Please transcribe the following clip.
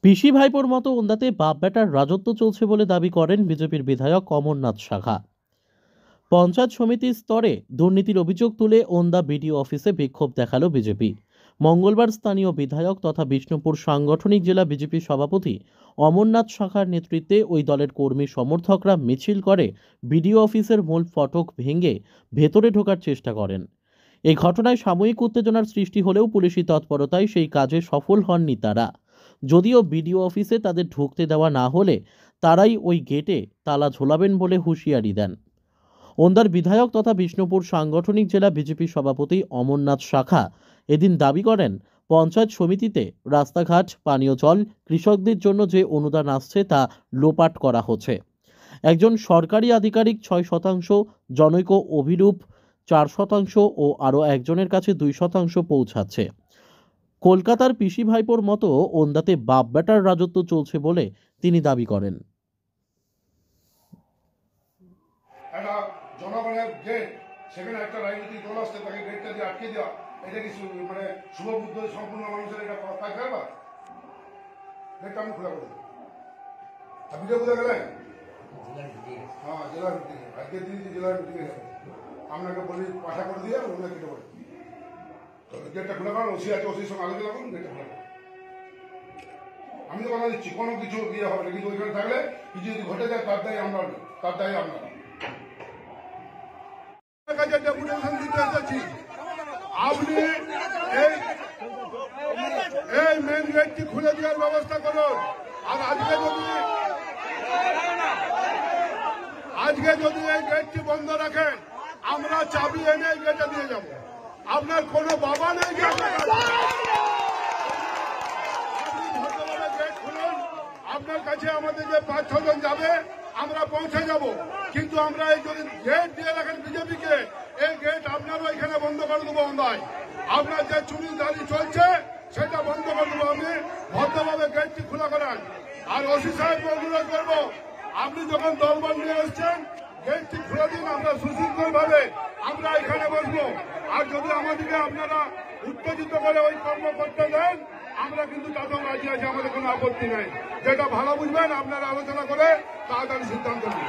পিসি ভাইপোর মতো ওন্দাতে বাপ বেটার রাজত্ব চলছে বলে দাবি করেন বিজেপির বিধায়ক অমরনাথ শাখা। পঞ্চায়েত সমিতি স্তরে দুর্নীতির অভিযোগ তুলে ওন্দা বিডিও অফিসে বিক্ষোভ দেখালো বিজেপি। মঙ্গলবার স্থানীয় বিধায়ক তথা বিষ্ণুপুর সাংগঠনিক জেলা বিজেপি সভাপতি অমরনাথ শাখার নেতৃত্বে ওই দলের কর্মী সমর্থকরা মিছিল করে বিডিও অফিসের মূল ফটক ভেঙে ভেতরে ঢোকার চেষ্টা করেন। এই ঘটনায় সাময়িক উত্তেজনার সৃষ্টি হলেও পুলিশি তৎপরতায় সেই কাজে সফল হননি তারা। যদিও বিডিও অফিসে তাদের ঢুকতে দেওয়া না হলে তারাই ওই গেটে তালা ঝোলাবেন বলে হুঁশিয়ারি দেন। ওন্দার বিধায়ক তথা বিষ্ণুপুর সাংগঠনিক জেলা বিজেপি সভাপতি অমরনাথ শাখা এদিন দাবি করেন, পঞ্চায়েত সমিতিতে রাস্তাঘাট, পানীয় জল, কৃষকদের জন্য যে অনুদান আসছে তা লোপাট করা হচ্ছে। একজন সরকারি আধিকারিক 6%, জনৈক অভিরূপ 4% ও আরও একজনের কাছে 2% পৌঁছাচ্ছে। কলকাতার পিসি ভাইপোর মতো ওন্দাতে বাপ বেটার রাজত্ব চলছে বলে তিনি দাবি করেন। জনগণের গেট, সেখানে একটা রাজনৈতিক দল আসছে, তাকে গেটটা দিয়ে আটকে দেওয়া, এটা কি মানে শুভবুদ্ধ সম্পূর্ণ মানুষের এটা কাজ করবা? গেটটা আমি খোলা করে আপনি কোথায় গেলেন? হ্যাঁ, জেলার মিটিং আজকে দিন জেলার মিটিং আপনাকে বলি পাঠা করে দিয়ে ওনাকে কেটে বলি গেটটা খুলে পারেন। ওসি আছে, ওসির সঙ্গে আলোচনা করুন, গেটটা খুলে। আমি তো কথা দিচ্ছি কোনো কিছু ইয়ে হবে না, কিন্তু ওইখানে থাকলে কিছু যদি ঘটে যায় তার দায়ী আমরা, তার দায়ী আপনারা। আপনি এই মেন গেটটি খুলে দেওয়ার ব্যবস্থা করুন। আর আজকে যদি এই গেটটি বন্ধ রাখেন, আমরা চাবি এনে এই গেটে দিয়ে যাব। আপনার কোনো বাবা নেই যে আপনি ভদ্রভাবে গেট খুলুন। আপনার কাছে আমাদের যে 5-6 জন যাবে, আমরা পৌঁছে যাব। কিন্তু আমরা এই যদি গেট দিয়ে রাখেন বিজেপিকে, এই গেট আপনারও এখানে বন্ধ করে দেবো। অন্যায় আপনার যে চুরি দাঁড়ি চলছে সেটা বন্ধ করে দেবো। আমি ভদ্রভাবে গেটটি খোলা করান। আর ওসি সাহেবকে অনুরোধ করবো, আপনি যখন দলবল নিয়ে এসছেন গেটটি খুলে দিন, আমরা সুশৃঙ্খল ভাবে আমরা এখানে বসবো। আর যদি আমাদেরকে আপনারা উত্তেজিত করে ওই কর্ম করতে দেন, আমরা কিন্তু তাতেও রাজি আছি, আমাদের কোনো আপত্তি নেই। যেটা ভালো বুঝবেন আপনারা আলোচনা করে তাড়াতাড়ি সিদ্ধান্ত নিন।